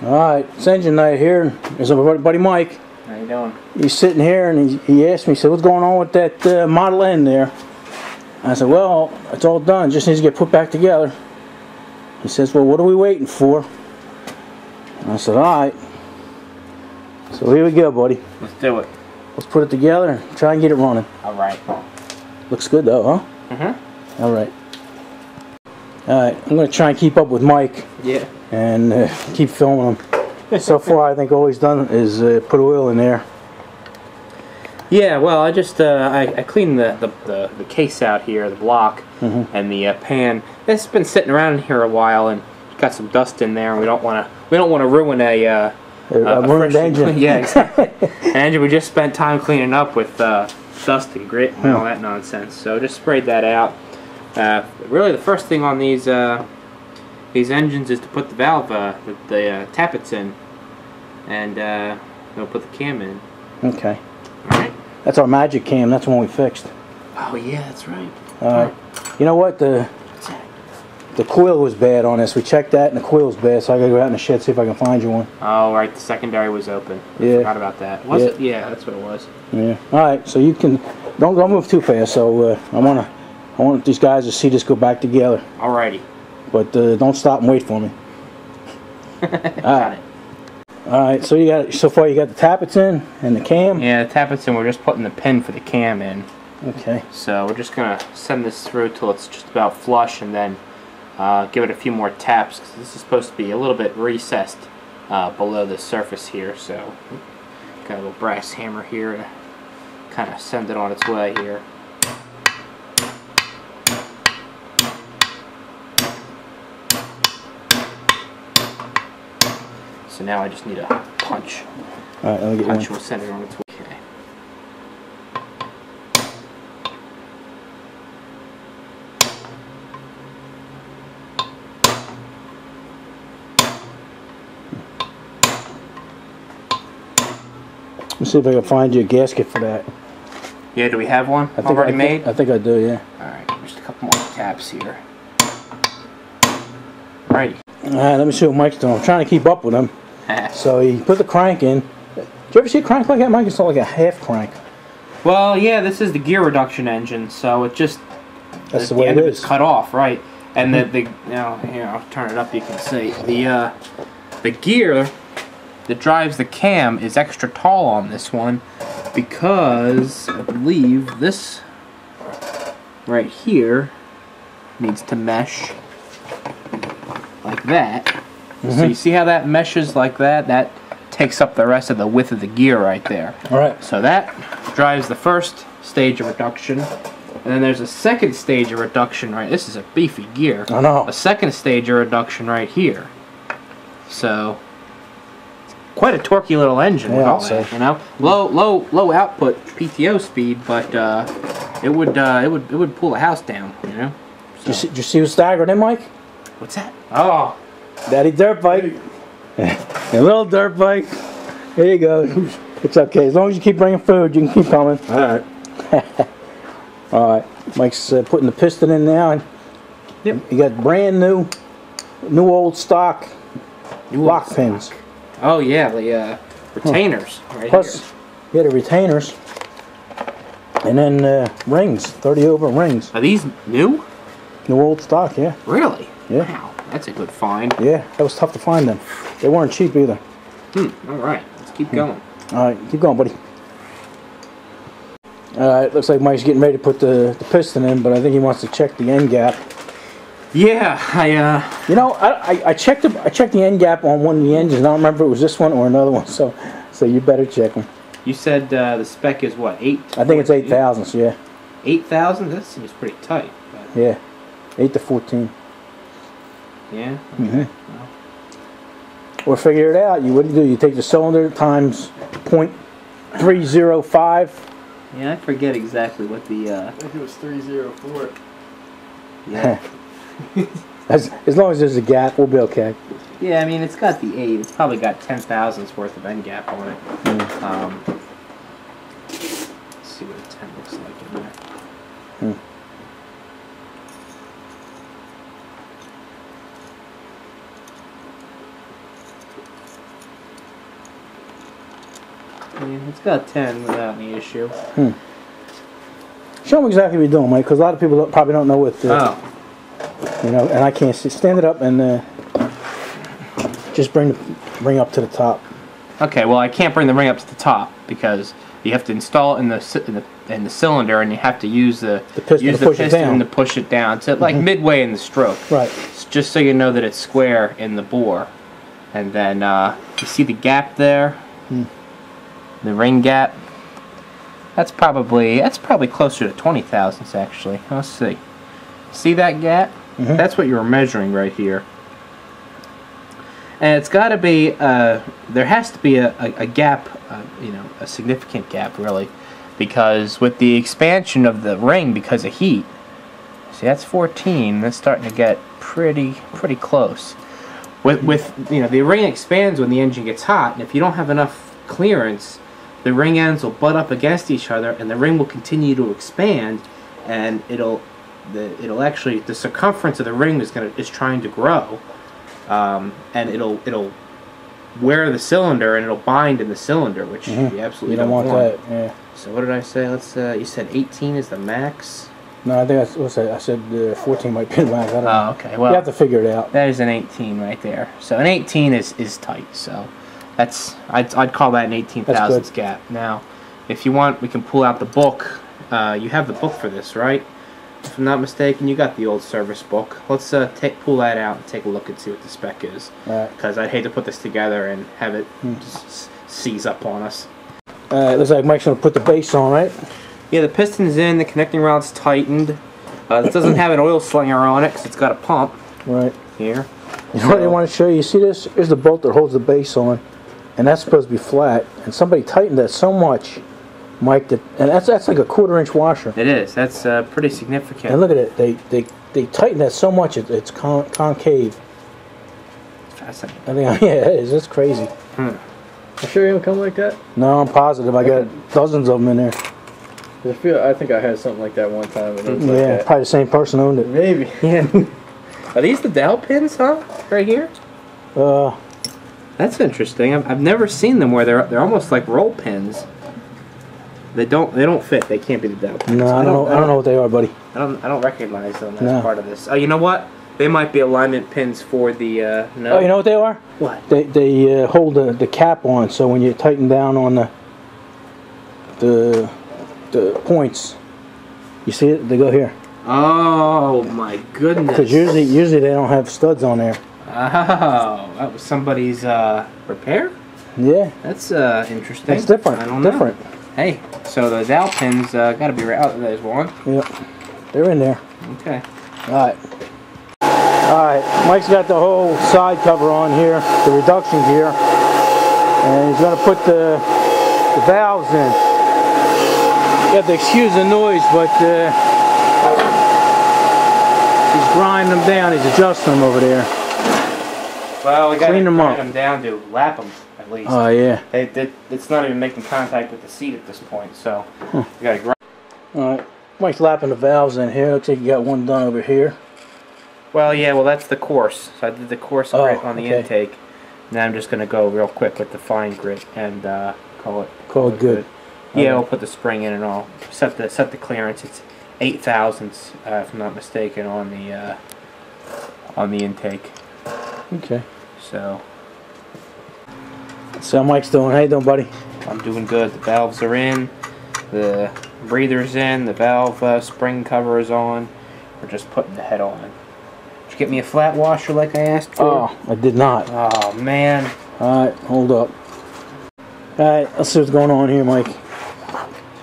Alright, it's engine night here. There's my buddy Mike. How you doing? He's sitting here and he asked me, he said, what's going on with that Model N there? I said, well, it's all done. It just needs to get put back together. He says, well, what are we waiting for? I said, alright. So here we go, buddy. Let's do it. Let's put it together and try and get it running. Alright. Looks Looks good though, huh? Mm-hmm. Alright. Alright, I'm going to try and keep up with Mike. Yeah. And keep filming him. So far, I think all he's done is put oil in there. Yeah, well, I just I cleaned the case out here, the block, and the pan. It's been sitting around here a while and got some dust in there. And we don't want to ruin a ruined engine. Yeah, exactly. An engine we just spent time cleaning up with dust and grit and all that nonsense. So just sprayed that out. Really, the first thing on these engines is to put the valve, the tappets in, and we'll put the cam in. Okay. Alright. That's our magic cam. That's the one we fixed. Oh yeah, that's right. Alright. You know what? The coil was bad on this. We checked that, and the coil was bad, so I gotta go out in the shed see if I can find you one. Oh right, the secondary was open. Yeah. I forgot about that. Was it? Yeah, that's what it was. Yeah. Alright, so you can don't move too fast. So I want these guys to see this go back together. Alrighty. But don't stop and wait for me. Got it. Alright, so far you got the tappets in and the cam? Yeah, the tappets in, we're just putting the pin for the cam in. Okay. So we're just gonna send this through till it's just about flush and then give it a few more taps, because this is supposed to be a little bit recessed below the surface here, so got a little brass hammer here to kind of send it on its way here. So now I just need a punch. Alright, let me get Punch one. will send it on its way. Okay. Let me see if I can find you a gasket for that. Yeah, do we have one I think already made? I think I do, yeah. Alright, just a couple more taps here. Alrighty. Alright, let me see what Mike's doing. I'm trying to keep up with him. So he put the crank in. Did you ever see a crank like that, Mike? It's not like a half crank. Well, yeah, this is the gear reduction engine, so it just That's the way end it of is. it's cut off, right? And now here, I'll turn it up. You can see the gear that drives the cam is extra tall on this one because I believe this right here needs to mesh like that. So you see how that meshes like that? That takes up the rest of the width of the gear right there. Alright. So that drives the first stage of reduction. And then there's a second stage of reduction right. This is a beefy gear. I know. A second stage of reduction right here. So quite a torquey little engine with Yeah, all I'll that, say. you know. Low output PTO speed, but it would pull a house down, you know. So. Did you see what's staggered in, Mike? What's that? Oh. Daddy dirt bike. A little dirt bike. Here you go. It's okay. As long as you keep bringing food, you can keep coming. Alright. Alright. Mike's putting the piston in now. And Yep. you got brand new old stock lock pins. Oh yeah, the retainers right Plus, here. yeah, the retainers. And then rings. 30 over rings. Are these new? New old stock, yeah. Really? Yeah. Wow, that's a good find. Yeah, that was tough to find them. They weren't cheap either. Alright, let's keep going. Alright, keep going, buddy. Alright, looks like Mike's getting ready to put the piston in, but I think he wants to check the end gap. Yeah, You know, I checked the end gap on one of the engines. I don't remember if it was this one or another one, so you better check them. you said the spec is what, 8? I think it's 8 thousandths, yeah. 8,000? That seems pretty tight. But Yeah, 8 to 14. yeah? Okay. Well, Or figure it out. What do? You take the cylinder times 0.305. yeah, I forget exactly what the... I think it was 304. yeah. As long as there's a gap, we'll be okay. Yeah, I mean, it's got the 8. It's probably got 10 thousandths worth of end gap on it. Let's see what a 10 looks like in there. Yeah, it's got 10 without any issue. Show them exactly what you're doing, Mike, because a lot of people probably don't know what. You know, and I can't see. Stand it up and just bring up to the top. Okay, well I can't bring the ring up to the top because you have to install it in the cylinder, and you have to use the piston to push it down to like midway in the stroke. Right. Just so you know that it's square in the bore, and then you see the gap there, the ring gap. That's probably closer to 20 thousandths actually. Let's see. See that gap? That's what you were measuring right here. And it's got to be, there has to be a gap, you know, a significant gap really, because with the expansion of the ring because of heat, see that's 14, that's starting to get pretty close. With you know, the ring expands when the engine gets hot, and if you don't have enough clearance, the ring ends will butt up against each other, and the ring will continue to expand, and it'll actually, the circumference of the ring is trying to grow. And it'll wear the cylinder, and it'll bind in the cylinder, which you absolutely don't want. That. Yeah. So what did I say? Let's. You said 18 is the max. No, I think I said 14 might be the max. I don't know. Okay. Well, you have to figure it out. That is an 18 right there. So an 18 is tight. So that's I'd call that an 18 thousandths gap. Now, if you want, we can pull out the book. You have the book for this, right? If I'm not mistaken, you got the old service book. Let's pull that out and take a look and see what the spec is. Because I'd hate to put this together and have it just seize up on us. It looks like Mike's going to put the base on, right? Yeah, the piston's in, the connecting rod's tightened. It doesn't have an oil slinger on it because it's got a pump. Right. Here. You know what I want to show you? You see this? Here's the bolt that holds the base on. And that's supposed to be flat. And somebody tightened that so much, Mike, and that's like a 1/4-inch washer. It is. That's pretty significant. And look at it. They tightened that so much it's concave. It's fascinating. I think, yeah, it is. It's crazy. You sure you don't come like that? No, I'm positive. I got dozens of them in there. I think I had something like that one time. And it was like that. Probably the same person owned it. Maybe. Yeah. Are these the dowel pins, huh? Right here. That's interesting. I've never seen them where they're almost like roll pins. They don't fit. They can't be the dowel pins. No, I don't know what they are, buddy. I don't recognize them as part of this. Oh, you know what? They might be alignment pins for the. No. Oh, you know what they are? What? They hold the cap on, so when you tighten down on the points, you see it? They go here. Oh my goodness! Because usually they don't have studs on there. Oh, that was somebody's repair. Yeah. That's interesting. It's different. I don't know. Hey, so the dowel pins got to be right out. There's one. Yep. They're in there. Okay. Alright. Alright, Mike's got the whole side cover on here, the reduction gear. And he's going to put the valves in. You have to excuse the noise, but he's grinding them down. He's adjusting them over there. Well, we got to grind them down to lap them at least. Oh, yeah. It's not even making contact with the seat at this point, so we got to grind. Alright, Mike's lapping the valves in here. Looks like you got one done over here. Well, yeah, that's the course. So I did the course grit on the intake. Now I'm just going to go real quick with the fine grit and call it good. Yeah, we'll put the spring in and all. Set the clearance. It's 8 thousandths, if I'm not mistaken, on the intake. Okay. So how Mike's doing? How you doing, buddy? I'm doing good. The valves are in. The breather's in. The valve spring cover is on. We're just putting the head on. Did you get me a flat washer like I asked for? Oh, I did not. Oh, man. Alright, hold up. Alright, let's see what's going on here, Mike.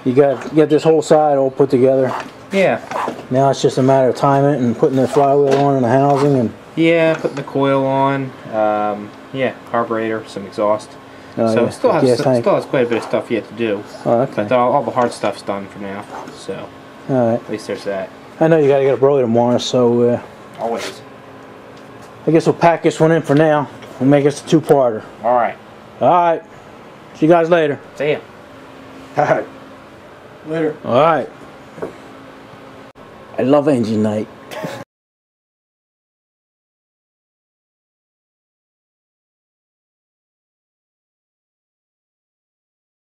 You got this whole side all put together. Yeah. Now it's just a matter of timing it and putting the flywheel on and the housing and. Yeah, putting the coil on. Yeah, carburetor, some exhaust. So it still has quite a bit of stuff yet to do. Oh, okay. But all the hard stuff's done for now. So alright. At least there's that. I know you gotta get a broiler tomorrow, so always. I guess we'll pack this one in for now and make us a two-parter. Alright. Alright. See you guys later. See ya. Alright. Later. Alright. I love engine night.